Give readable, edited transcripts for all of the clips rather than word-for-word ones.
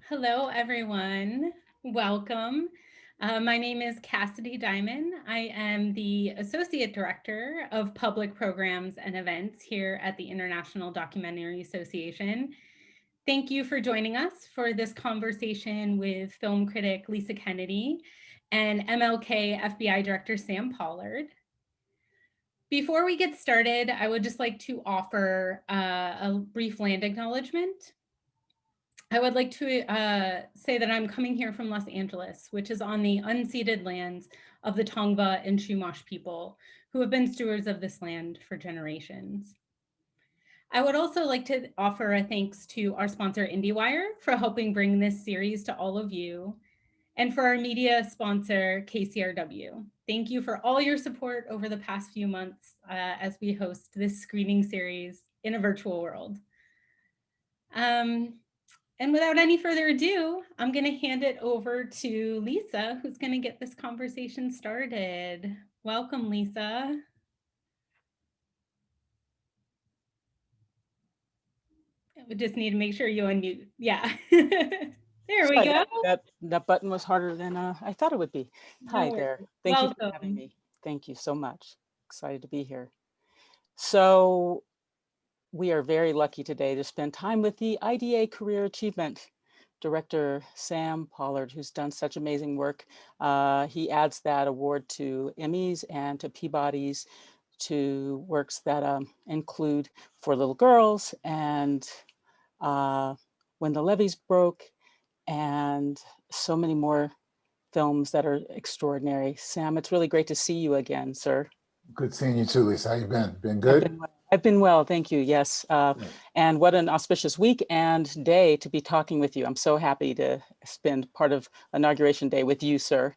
Hello, everyone. Welcome. My name is Cassidy Diamond. I am the Associate Director of Public Programs and Events here at the International Documentary Association. Thank you for joining us for this conversation with film critic Lisa Kennedy and MLK FBI Director Sam Pollard. Before we get started, I would just like to offer a brief land acknowledgement. I would like to say that I'm coming here from Los Angeles, which is on the unceded lands of the Tongva and Chumash people, who have been stewards of this land for generations. I would also like to offer a thanks to our sponsor, IndieWire, for helping bring this series to all of you, and for our media sponsor, KCRW. Thank you for all your support over the past few months as we host this screening series in a virtual world. And without any further ado, I'm going to hand it over to Lisa, who's going to get this conversation started. Welcome, Lisa. We just need to make sure you unmute. Yeah. There we Sorry, go. that button was harder than I thought it would be. No Hi worries. there. Thank you for having Welcome. me. Thank you so much. Excited to be here. So we are very lucky today to spend time with the IDA Career Achievement Director, Sam Pollard, who's done such amazing work. He adds that award to Emmys and to Peabodys, to works that include For Little Girls and When the Levees Broke, and so many more films that are extraordinary. Sam, it's really great to see you again, sir. Good seeing you too, Lisa. How you been? Been I've good? been well. I've been well, thank you. Yes, Yeah. and what an auspicious week and day to be talking with you. I'm so happy to spend part of Inauguration Day with you, sir.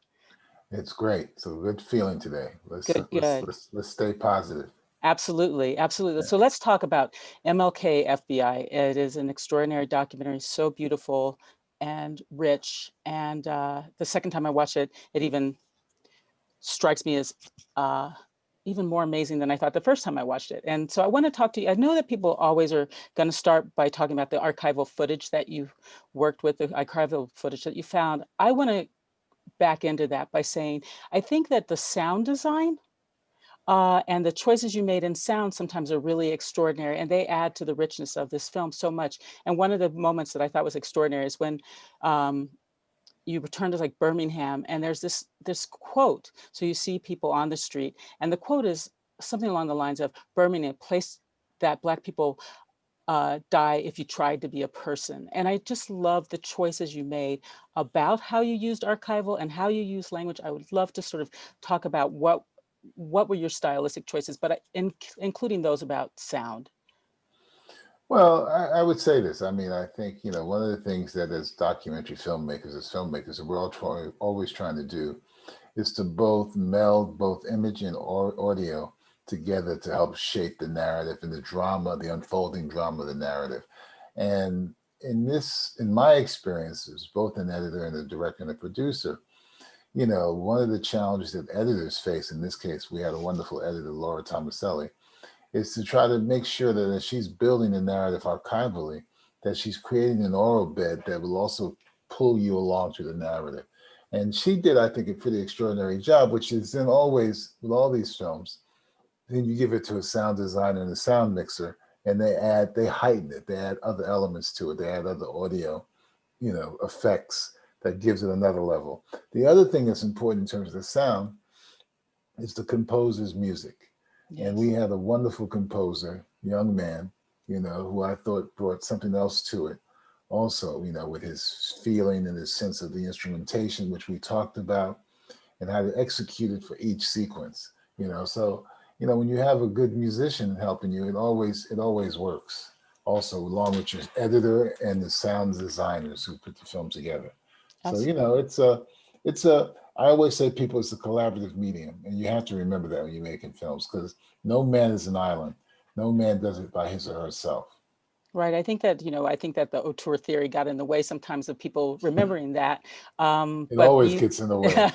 It's great. So good feeling today. Let's Good, let's good. let's let's stay positive. Absolutely, absolutely. Yeah. So let's talk about MLK FBI. It is an extraordinary documentary, so beautiful and rich. And the second time I watched it, it even strikes me as uh, even more amazing than I thought the first time I watched it. And so I want to talk to you. I know that people always are going to start by talking about the archival footage that you worked with, the archival footage that you found. I want to back into that by saying, I think that the sound design and the choices you made in sound sometimes are really extraordinary, and they add to the richness of this film so much. And one of the moments that I thought was extraordinary is when um, you return to like Birmingham, and there's this quote. So you see people on the street, and the quote is something along the lines of, Birmingham, a place that Black people die if you tried to be a person. And I just love the choices you made about how you used archival and how you use language. I would love to sort of talk about what were your stylistic choices, but including those about sound. Well, I would say this. I mean, I think, one of the things that as documentary filmmakers, as filmmakers, that we're always trying to do is to both meld both image and audio together to help shape the narrative and the drama, the unfolding drama of the narrative. And in my experiences, both an editor and a director and a producer, one of the challenges that editors face, in this case, we had a wonderful editor, Laura Tomaselli, is to try to make sure that as she's building the narrative archivally, that she's creating an oral bed that will also pull you along through the narrative. And she did, I think, a pretty extraordinary job, which is then always with all these films, then you give it to a sound designer and a sound mixer, and they heighten it, they add other elements to it, they add other audio, effects that gives it another level. The other thing that's important in terms of the sound is the composer's music. And we Yes. had a wonderful composer, young man, who I thought brought something else to it. Also, with his feeling and his sense of the instrumentation, which we talked about, and how to execute it for each sequence. So when you have a good musician helping you, it always works. Also, along with your editor and the sound designers who put the film together. So Absolutely. it's a I always say people it's a collaborative medium, and you have to remember that when you're making films because no man is an island. No man does it by his or herself. Right. I think that the auteur theory got in the way sometimes of people remembering that. It But always you, gets in the way.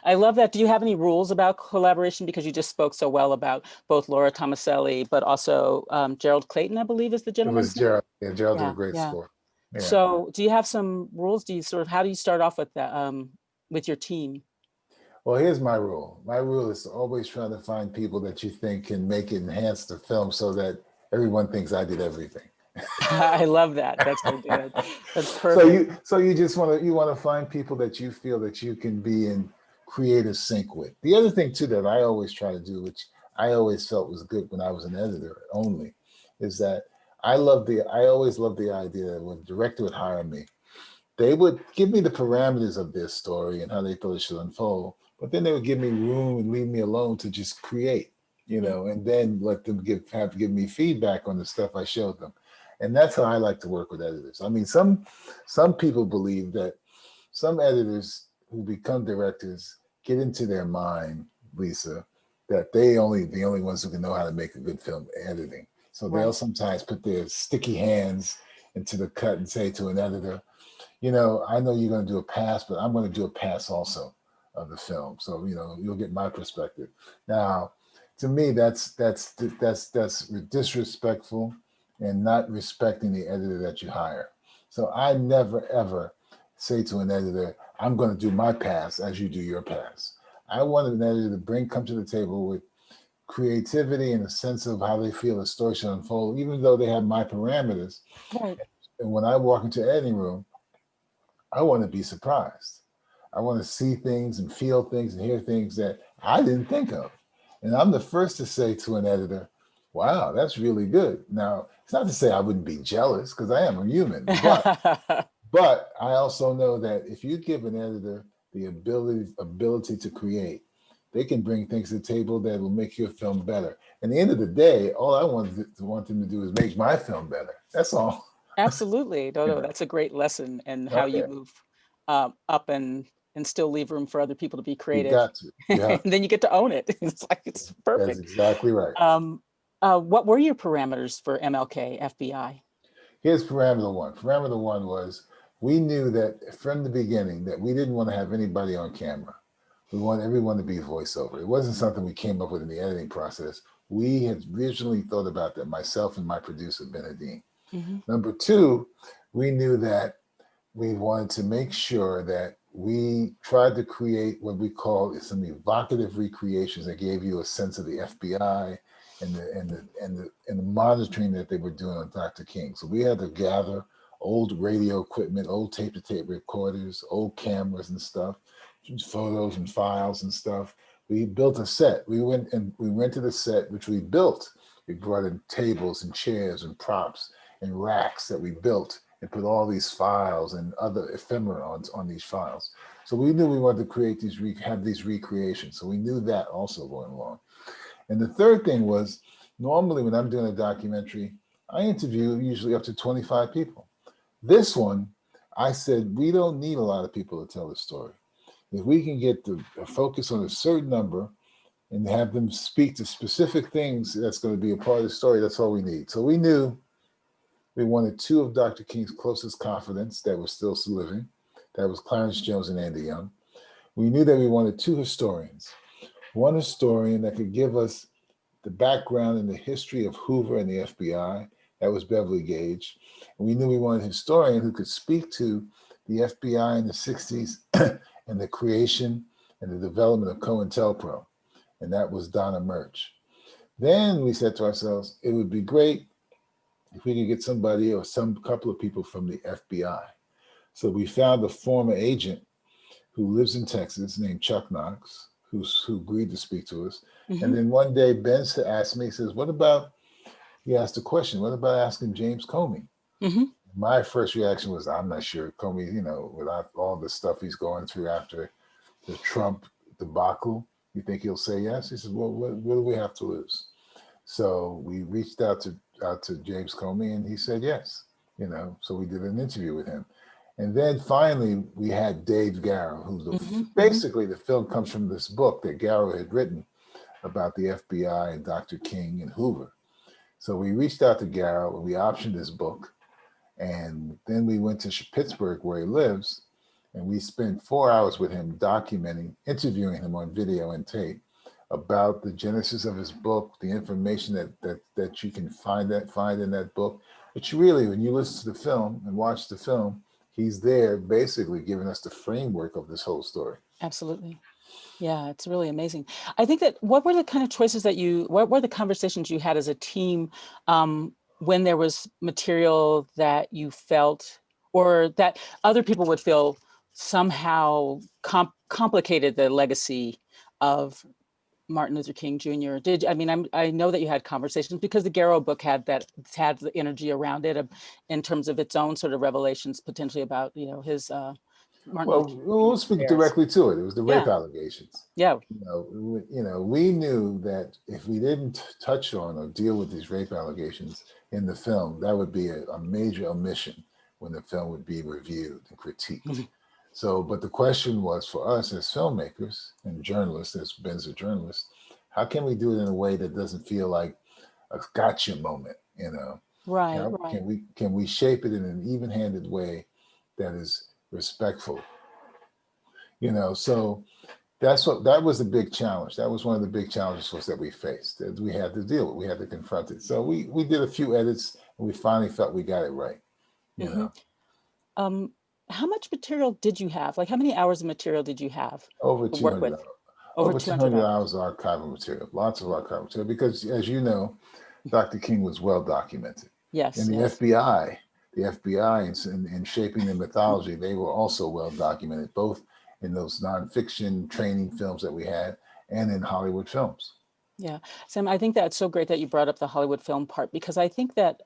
I love that. Do you have any rules about collaboration? Because you just spoke so well about both Laura Tomaselli, but also Gerald Clayton, I believe is the It was gentleman's name. Gerald. Yeah, Gerald did a Yeah, great yeah. score. Yeah. So do you have some rules? How do you start off with your team? Well, here's my rule. My rule is to always try to find people that you think can make it enhance the film so that everyone thinks I did everything. I love that. That's so good. That's So perfect. you just want to find people that you feel that you can be in creative sync with. The other thing too that I always try to do, which I always felt was good when I was an editor only, is that I always loved the idea that when a director would hire me, they would give me the parameters of their story and how they thought it should unfold, but then they would give me room and leave me alone to just create, and then let them give me feedback on the stuff I showed them. And that's how I like to work with editors. I mean, some people believe that some editors who become directors get into their mind, Lisa, that the only ones who can know how to make a good film editing. So they'll Right. sometimes put their sticky hands into the cut and say to an editor, I know you're going to do a pass, but I'm going to do a pass also of the film. So, you'll get my perspective. Now, to me, that's disrespectful and not respecting the editor that you hire. So I never, ever say to an editor, I'm going to do my pass as you do your pass. I want an editor to come to the table with creativity and a sense of how they feel the story should unfold, even though they have my parameters. Right. And when I walk into the editing room, I want to be surprised. I want to see things and feel things and hear things that I didn't think of. And I'm the first to say to an editor, wow, that's really good. Now, it's not to say I wouldn't be jealous because I am a human, but I also know that if you give an editor the ability to create, they can bring things to the table that will make your film better. And at the end of the day, all I want them to do is make my film better. That's all. Absolutely. No, You no, know. that's a great lesson and how Oh you yeah, move up and still leave room for other people to be you creative. got to. You And have to. then you get to own it. It's like it's That's perfect. exactly right. What were your parameters for MLK FBI? Here's parameter one. Parameter one was we knew that from the beginning that we didn't want to have anybody on camera. We want everyone to be voiceover. It wasn't something we came up with in the editing process. We had originally thought about that, myself and my producer, Benedine. Mm-hmm. Number two, we knew that we wanted to make sure that we tried to create what we call some evocative recreations that gave you a sense of the FBI and the monitoring that they were doing on Dr. King. So we had to gather old radio equipment, old tape-to-tape recorders, old cameras and stuff, photos and files and stuff. We built a set. We went and we rented a set, which we built. We brought in tables and chairs and props and racks that we built and put all these files and other ephemera on these files. So we knew we wanted to create have these recreations. So we knew that also going along. And the third thing was, normally when I'm doing a documentary, I interview usually up to 25 people. This one, I said, we don't need a lot of people to tell the story. If we can get the focus on a certain number and have them speak to specific things that's going to be a part of the story, that's all we need. So we knew we wanted two of Dr. King's closest confidants that were still living. That was Clarence Jones and Andy Young. We knew that we wanted two historians. One historian that could give us the background and the history of Hoover and the FBI. That was Beverly Gage. And we knew we wanted a historian who could speak to the FBI in the 60s and the creation and the development of COINTELPRO. And that was Donna Murch. Then we said to ourselves, it would be great if we could get somebody or some couple of people from the FBI. So we found a former agent who lives in Texas named Chuck Knox, who agreed to speak to us. Mm-hmm. And then one day Ben asked me, he says, he asked a question, what about asking James Comey? Mm-hmm. My first reaction was, I'm not sure. Comey, without all the stuff he's going through after the Trump debacle, you think he'll say yes? He says, well, what do we have to lose? So we reached out to James Comey and he said yes, so we did an interview with him. And then finally we had Dave Garrow, who's basically the film comes from this book that Garrow had written about the FBI and Dr. King and Hoover. So we reached out to Garrow and we optioned his book. And then we went to Pittsburgh where he lives and we spent 4 hours with him interviewing him on video and tape about the genesis of his book, the information that you can find in that book, But you really, when you listen to the film and watch the film, he's there basically giving us the framework of this whole story. Absolutely. Yeah, it's really amazing. I think that what were the kind of choices that what were the conversations you had as a team when there was material that you felt or that other people would feel somehow complicated the legacy of Martin Luther King Jr. I know that you had conversations because the Garrow book had the energy around it in terms of its own sort of revelations potentially about, his Martin Well, Luther King we'll Jr. speak affairs. directly to it. It was the rape Yeah, allegations. yeah. We knew that if we didn't touch on or deal with these rape allegations in the film, that would be a major omission when the film would be reviewed and critiqued. So, but the question was for us as filmmakers and journalists, as Ben's a journalist, how can we do it in a way that doesn't feel like a gotcha moment? Right, How right. can we shape it in an even-handed way that is respectful? So that was the big challenge. That was one of the big challenges that we faced, that we had to deal with. We had to confront it. So we did a few edits, and we finally felt we got it right. How much material did you have? Like, how many hours of material did you have Over to work 200 with? hours. Over Over 200 200 hours. hours of archival material, lots of archival material, because as you know, Dr. King was well documented. Yes. And yes. the FBI in shaping the mythology, they were also well documented, both in those nonfiction training films that we had and in Hollywood films. Yeah, Sam, I think that's so great that you brought up the Hollywood film part, because I think that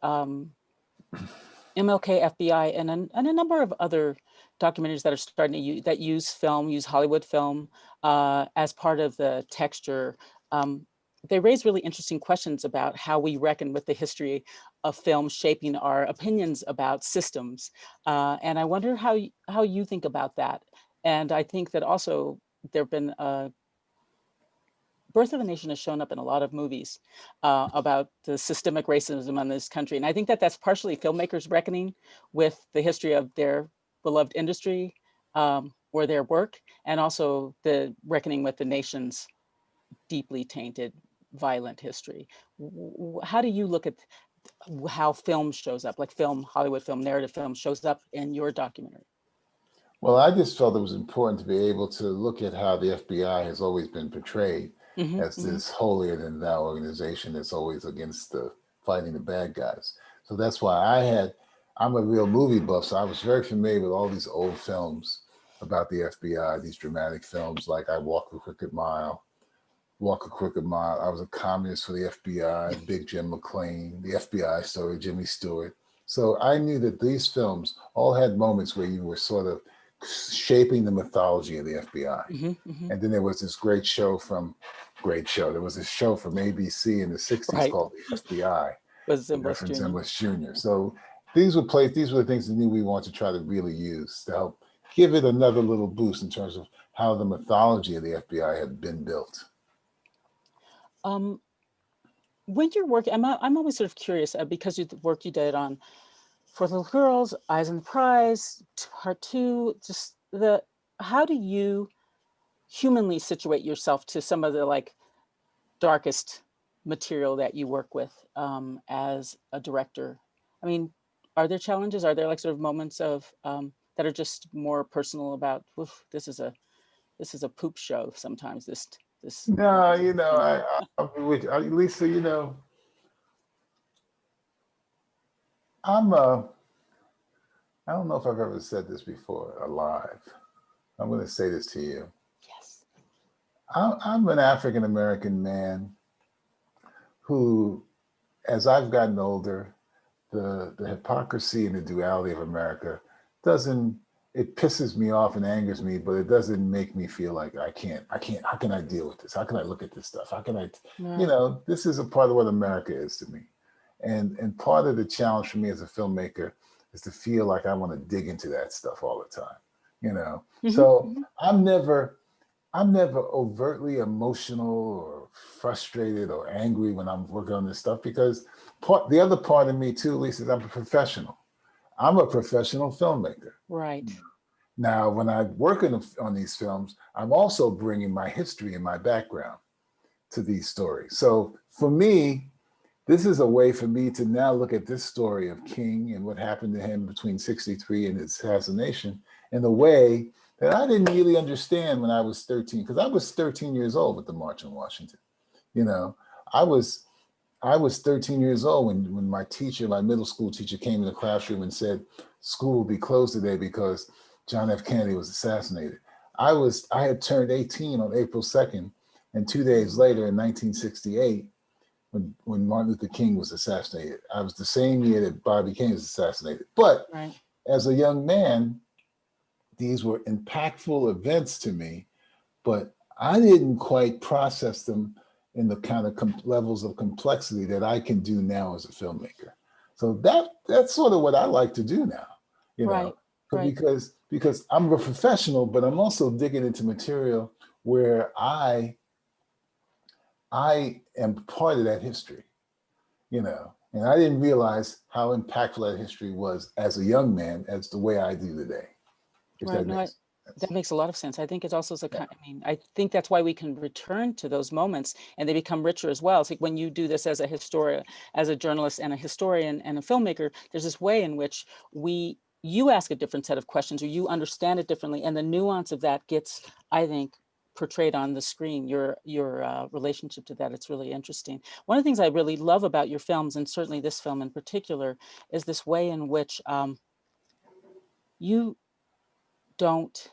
MLK, FBI, and a number of other documentaries that are starting to use Hollywood film as part of the texture. They raise really interesting questions about how we reckon with the history of film shaping our opinions about systems. And I wonder how you think about that. And I think that also there have been Birth of a Nation has shown up in a lot of movies about the systemic racism in this country. And I think that that's partially filmmakers reckoning with the history of their beloved industry or their work, and also the reckoning with the nation's deeply tainted, violent history. How do you look at how film shows up, like Hollywood film, narrative film shows up in your documentary? Well, I just felt it was important to be able to look at how the FBI has always been portrayed as this holier than thou organization that's always against fighting the bad guys. So that's why I'm a real movie buff, so I was very familiar with all these old films about the FBI, these dramatic films like I Walk a Crooked Mile. I was a communist for the FBI, Big Jim McLean, the FBI story, Jimmy Stewart. So I knew that these films all had moments where you were sort of shaping the mythology of the FBI. And then there was this there was this show from ABC in the 60s called The FBI with Reverend Jr. Zimbalist Jr. So these were the things that we wanted to try to really use to help give it another little boost in terms of how the mythology of the FBI had been built. When you're working, I'm always sort of curious because of the work you did on For Little Girls, Eyes on the Prize, Part 2, how do you humanly situate yourself to some of the darkest material that you work with as a director? I mean, are there challenges? Are there sort of moments of that are just more personal about, this is a poop show sometimes, this No, Lisa, I don't know if I've ever said this before alive. I'm going to say this to you. Yes. I'm an African American man who, as I've gotten older, the hypocrisy and the duality of America it pisses me off and angers me, but it doesn't make me feel like I can't, how can I deal with this? How can I look at this stuff? How can this is a part of what America is to me. And part of the challenge for me as a filmmaker is to feel like I want to dig into that stuff all the time, So I'm never overtly emotional or frustrated or angry when I'm working on this stuff, because the other part of me too, Lisa, is I'm a professional. I'm a professional filmmaker. Right. Now, when I work on these films, I'm also bringing my history and my background to these stories. So for me, this is a way for me to now look at this story of King and what happened to him between 63 and his assassination in a way that I didn't really understand when I was 13, because I was 13 years old with the March on Washington. You know, I was 13 years old when my teacher, my middle school teacher, came in the classroom and said, school will be closed today because John F. Kennedy was assassinated. I had turned 18 on April 2nd, and 2 days later in 1968, when Martin Luther King was assassinated. I was the same year that Bobby King was assassinated. But Right. as a young man, these were impactful events to me, but I didn't quite process them in the kind of levels of complexity that I can do now as a filmmaker. So that's sort of what I like to do now, you know, Right. because I'm a professional, but I'm also digging into material where I am part of that history, you know, and I didn't realize how impactful that history was as a young man as the way I do today. If Right. that No, makes that sense. makes a lot of sense. I think it also is a Yeah. kind, I mean, I think that's why we can return to those moments and they become richer as well. It's like when you do this as a historian, as a journalist and a historian and a filmmaker, there's this way in which you ask a different set of questions or you understand it differently. And the nuance of that gets, I think, portrayed on the screen, your relationship to that. It's really interesting. One of the things I really love about your films, and certainly this film in particular, is this way in which you don't,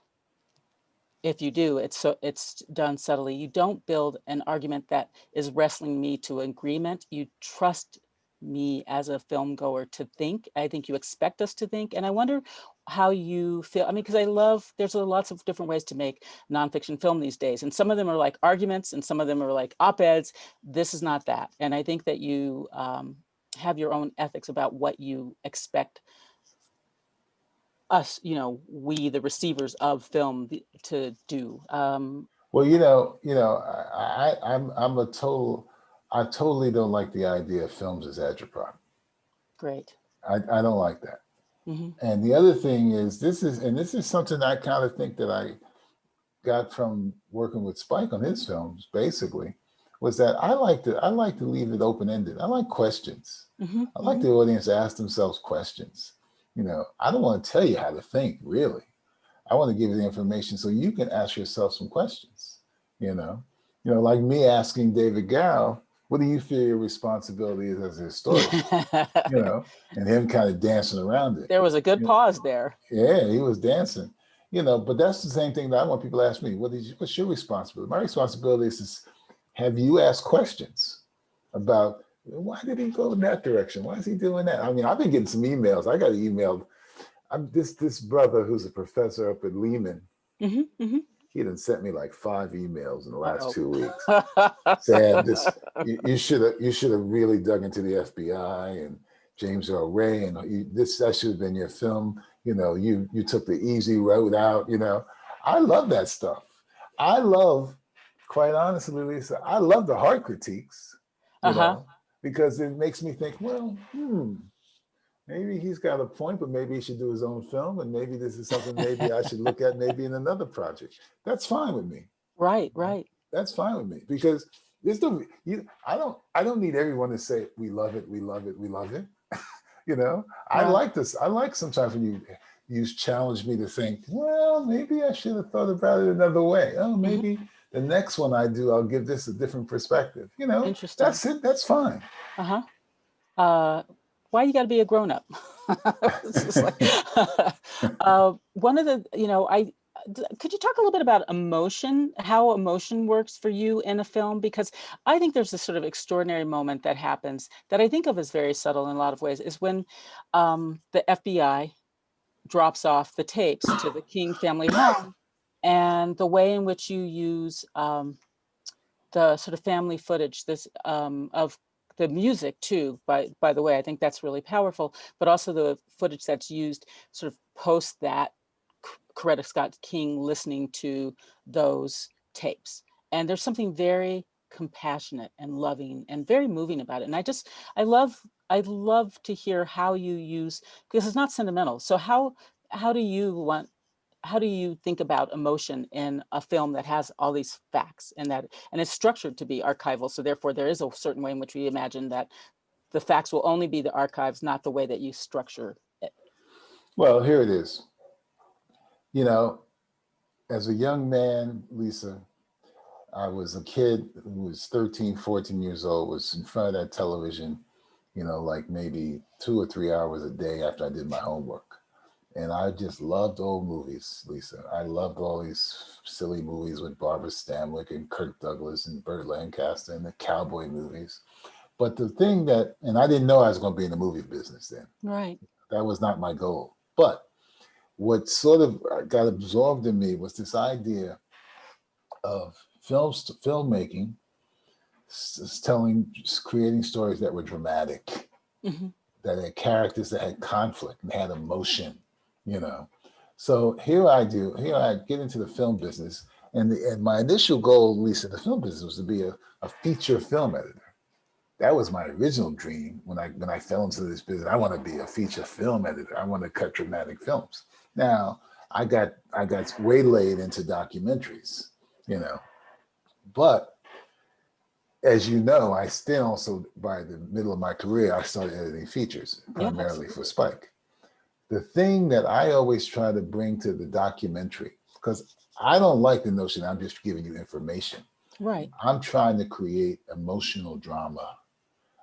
if you do, it's done subtly. You don't build an argument that is wrestling me to agreement. You trust me as a film goer to think. I think you expect us to think. And I wonder how you feel. I mean, because there's lots of different ways to make nonfiction film these days. And some of them are like arguments and some of them are like op-eds. This is not that. And I think that you have your own ethics about what you expect us, we, the receivers of film, to do. Well, I totally don't like the idea of films as agitprop. Great. I don't like that. Hmm. And the other thing is, this is something I kind of think that I got from working with Spike on his films, basically, was that I like to leave it open-ended. I like questions. Hmm. I like the audience to ask themselves questions. I don't want to tell you how to think, really. I want to give you the information so you can ask yourself some questions. You know, like me asking David Garrow, what do you feel your responsibility is as a historian? And him kind of dancing around it. There was a good pause there. Yeah, he was dancing. But that's the same thing that I want people to ask me. What's your responsibility? My responsibility is have you asked questions about why did he go in that direction? Why is he doing that? I mean, I've been getting some emails. I got emailed. This brother who's a professor up at Lehman. Hmm. He done sent me like 5 emails in the last Uh-oh. 2 weeks saying you should have really dug into the FBI and James Earl Ray, and that should have been your film. You took the easy road out. I love that stuff. Quite honestly, Lisa, I love the hard critiques. Because it makes me think, well, maybe he's got a point, but maybe he should do his own film, and maybe this is something maybe I should look at maybe in another project. That's fine with me. Right. That's fine with me, because I don't need everyone to say we love it, we love it, we love it. I like this. I like sometimes when you challenge me to think, well, maybe I should have thought about it another way. Oh, maybe the next one I do, I'll give this a different perspective. Interesting. That's it. That's fine. Why you got to be a grown-up? One of the, could you talk a little bit about emotion, how emotion works for you in a film? Because I think there's this sort of extraordinary moment that happens that I think of as very subtle in a lot of ways, is when the FBI drops off the tapes to the King family home, and the way in which you use the sort of family footage, of the music too, by the way, I think that's really powerful, but also the footage that's used sort of post that Coretta Scott King listening to those tapes. And there's something very compassionate and loving and very moving about it. And I love to hear how you use, because it's not sentimental. So how do you think about emotion in a film that has all these facts and it's structured to be archival? So therefore there is a certain way in which we imagine that the facts will only be the archives, not the way that you structure it. Well, here it is. You know, as a young man, Lisa, I was a kid who was 13, 14 years old, was in front of that television, you know, like maybe 2 or 3 hours a day after I did my homework. And I just loved old movies, Lisa. I loved all these silly movies with Barbara Stanwyck and Kirk Douglas and Burt Lancaster and the cowboy movies. But the thing that, and I didn't know I was going to be in the movie business then. Right. That was not my goal. But what sort of got absorbed in me was this idea of filmmaking, creating stories that were dramatic, Mhm. that had characters that had conflict and had emotion, you know. So here I get into the film business, and my initial goal, Lisa, in the film business was to be a feature film editor. That was my original dream when I fell into this business. I want to be a feature film editor. I want to cut dramatic films. Now I got waylaid into documentaries, you know, but as you know, I still also, by the middle of my career, I started editing features, primarily for Spike. The thing that I always try to bring to the documentary, because I don't like the notion I'm just giving you information. Right. I'm trying to create emotional drama.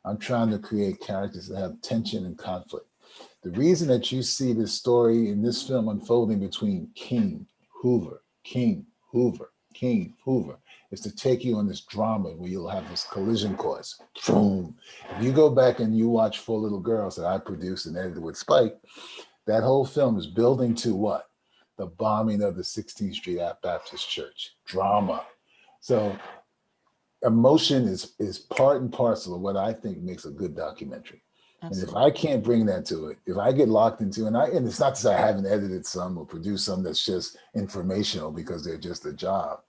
I'm trying to create characters that have tension and conflict. The reason that you see this story in this film unfolding between King, Hoover, King, Hoover, King, Hoover, is to take you on this drama where you'll have this collision course. Boom. If you go back and you watch Four Little Girls that I produced and edited with Spike, that whole film is building to what? The bombing of the 16th Street Baptist Church. Drama. So emotion is part and parcel of what I think makes a good documentary. Absolutely. And if I can't bring that to it, if I get locked into, and it's not to say I haven't edited some or produced some that's just informational because they're just a job.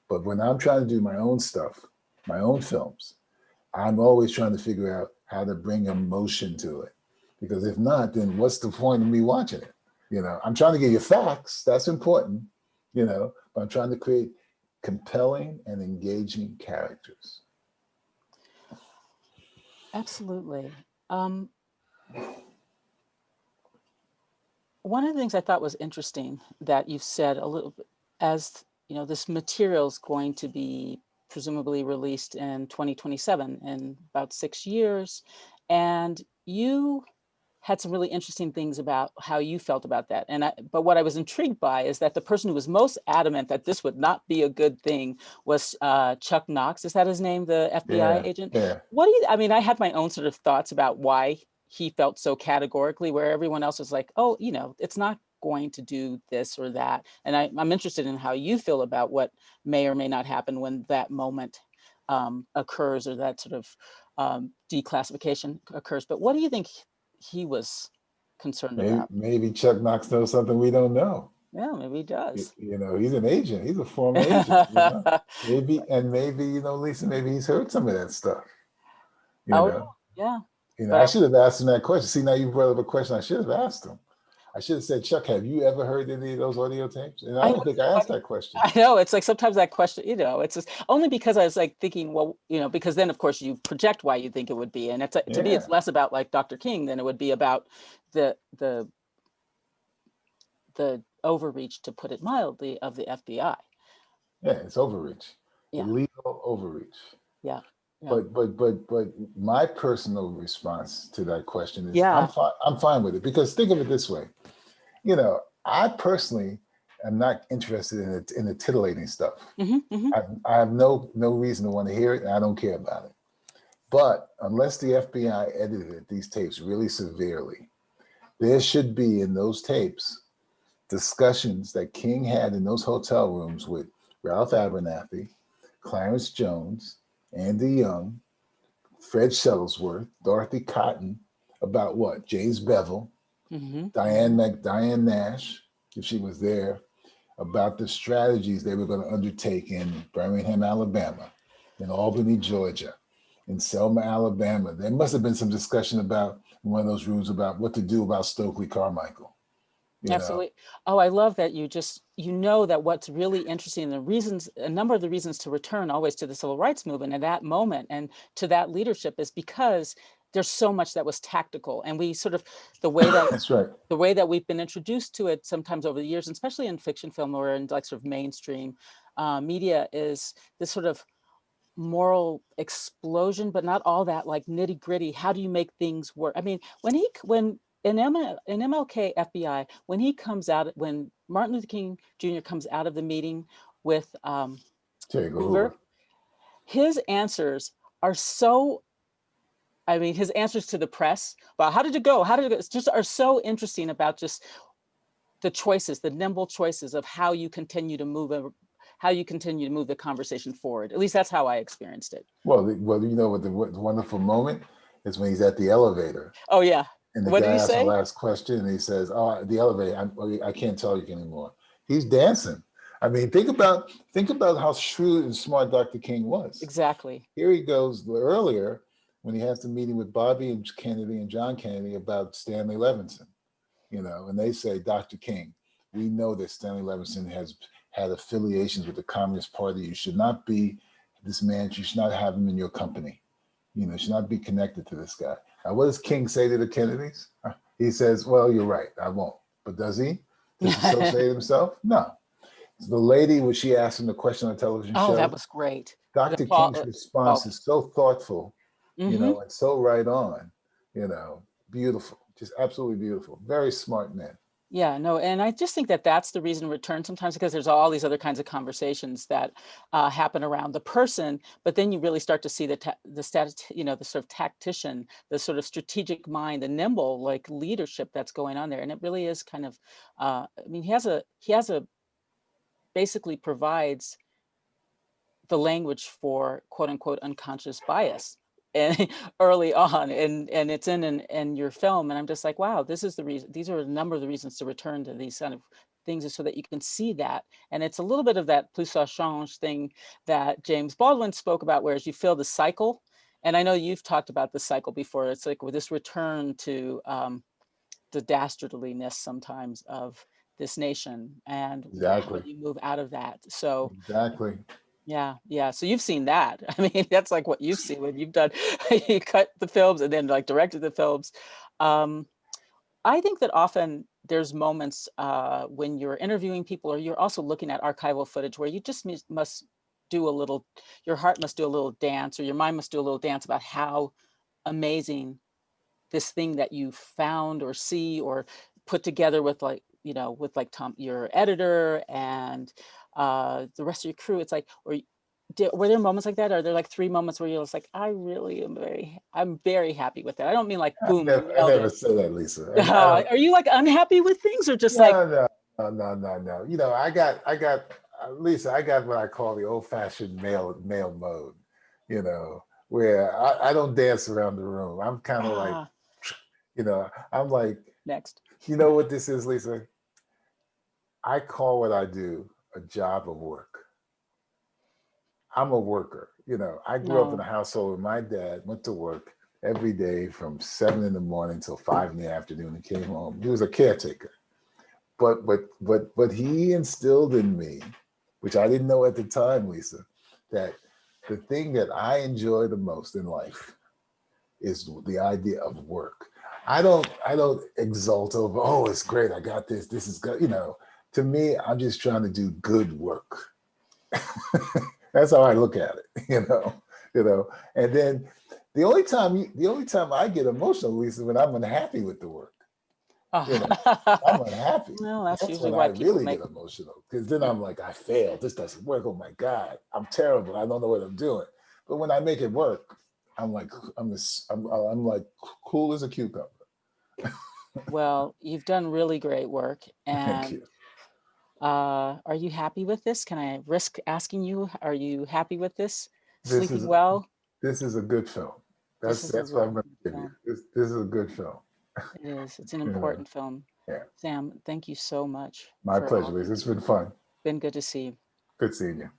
But when I'm trying to do my own stuff, my own films, I'm always trying to figure out how to bring emotion to it. Because if not, then what's the point of me watching it? You know, I'm trying to give you facts. That's important, you know, but I'm trying to create compelling and engaging characters. Absolutely. One of the things I thought was interesting that you've said a little bit, as you know, this material is going to be presumably released in 2027, in about 6 years, and you had some really interesting things about how you felt about that. But what I was intrigued by is that the person who was most adamant that this would not be a good thing was Chuck Knox. Is that his name, the FBI agent? Yeah. What do you, I mean, I had my own sort of thoughts about why he felt so categorically, where everyone else was like, oh, you know, it's not going to do this or that. And I'm interested in how you feel about what may or may not happen when that moment occurs, or that sort of declassification occurs. But what do you think he was concerned about? Maybe Chuck Knox knows something we don't know. Yeah, maybe he does. You know, he's an agent. He's a former agent. You know? Maybe, you know, Lisa, maybe he's heard some of that stuff. You know? Yeah. You know, I should have asked him that question. See, now you brought up a question I should have asked him. I should have said, Chuck, have you ever heard any of those audio tapes? And I don't think I asked that question. I know, it's like sometimes that question, you know, it's just only because I was like thinking, well, you know, because then of course you project why you think it would be. And it's to me, it's less about like Dr. King than it would be about the overreach, to put it mildly, of the FBI. Yeah, it's overreach. Yeah. Illegal overreach. Yeah. But my personal response to that question is, Yeah. I'm fine with it, because think of it this way. You know, I personally am not interested in the titillating stuff. Mm-hmm, mm-hmm. I have no reason to want to hear it, and I don't care about it. But unless the FBI edited these tapes really severely, there should be in those tapes discussions that King had in those hotel rooms with Ralph Abernathy, Clarence Jones, Andy Young, Fred Shuttlesworth, Dorothy Cotton, about what? James Bevel, Mm-hmm. Diane Nash, if she was there, about the strategies they were going to undertake in Birmingham, Alabama, in Albany, Georgia, in Selma, Alabama. There must have been some discussion about in one of those rooms about what to do about Stokely Carmichael. Absolutely. Oh, I love that you know that what's really interesting, the reasons, a number of the reasons to return always to the civil rights movement at that moment and to that leadership is because there's so much that was tactical, and we sort of, the way that That's right. the way that we've been introduced to it sometimes over the years, and especially in fiction film or in like sort of mainstream media, is this sort of moral explosion, but not all that like nitty gritty. How do you make things work? I mean, when in MLK FBI, when he comes out, when Martin Luther King Jr. comes out of the meeting with J. Edgar Hoover, Hoover. his answers are so, I mean, his answers to the press about how did it go? How did it go? It's just are so interesting about just the choices, the nimble choices of how you continue to move the conversation forward. At least that's how I experienced it. Well, you know what the wonderful moment is when he's at the elevator Oh yeah. and the What guy did he asks the say? last question and he says, "Oh, the elevator. I can't tell you anymore." He's dancing. I mean, think about how shrewd and smart Dr. King was. Exactly. Here he goes earlier when he has the meeting with Bobby and Kennedy and John Kennedy about Stanley Levinson, you know, and they say, "Dr. King, we know that Stanley Levinson has had affiliations with the Communist Party. You should not be this man. You should not have him in your company. You know, should not be connected to this guy." Now, what does King say to the Kennedys? He says, "Well, you're right. I won't." But does he? Does he associate himself? No. The lady, when she asked him the question on a television Oh, show, that was great. Dr. Paul, King's response is so thoughtful, you mm-hmm. know, and so right on, you know, beautiful, just absolutely beautiful. Very smart man. Yeah, no, and I just think that that's the reason return sometimes, because there's all these other kinds of conversations that happen around the person, but then you really start to see the status, you know, the sort of tactician, the sort of strategic mind, the nimble like leadership that's going on there, and it really is kind of, I mean, he has a basically provides the language for quote unquote unconscious bias and early on, and it's in your film, and I'm just like, wow, this is the reason. These are a number of the reasons to return to these kind of things, is so that you can see that. And it's a little bit of that plus ça change thing that James Baldwin spoke about, whereas you feel the cycle. And I know you've talked about the cycle before. It's like with this return to the dastardliness sometimes of this nation, and how Exactly. you move out of that. So Exactly. yeah. So you've seen that. I mean, that's like what you've seen when you've done, you cut the films and then like directed the films. I think that often there's moments when you're interviewing people or you're also looking at archival footage where you just must do a little, your heart must do a little dance, or your mind must do a little dance about how amazing this thing that you found or see or put together with, like, you know, with like Tom, your editor, and the rest of your crew. It's like, or were there moments like that? Are there like 3 moments where you're just like, I really am I'm very happy with it? I don't mean like, boom, you I nailed never it. said that, Lisa. I don't, Are you like unhappy with things, or just like, no. You know, I got, Lisa, I got what I call the old-fashioned male mode, you know, where I don't dance around the room. I'm kind of like, you know, I'm like, next? you know what this is, Lisa? I call what I do a job of work. I'm a worker. You know, I grew up in a household where my dad went to work every day from 7 in the morning till 5 in the afternoon and came home. He was a caretaker. But he instilled in me, which I didn't know at the time, Lisa, that the thing that I enjoy the most in life is the idea of work. I don't exult over, oh, it's great, I got this is good. You know, to me, I'm just trying to do good work. That's how I look at it, you know. And then the only time I get emotional, Lisa, is when I'm unhappy with the work. You know, I'm unhappy. Well, that's usually when why I people really get emotional, because then I'm like, I failed. This doesn't work. Oh my God, I'm terrible. I don't know what I'm doing. But when I make it work, I'm like, I'm like cool as a cucumber. Well, you've done really great work, Thank and you. are you happy with this? Can I risk asking you, are you happy with this? This Sleeping is well? this is a good film. This is a That's what I'm really going good to give you. film. This is a good film. It is. It's an You know, important film. yeah. Sam, thank you so much My for pleasure, all. Lisa. It's been fun. Been good to see you. Good seeing you.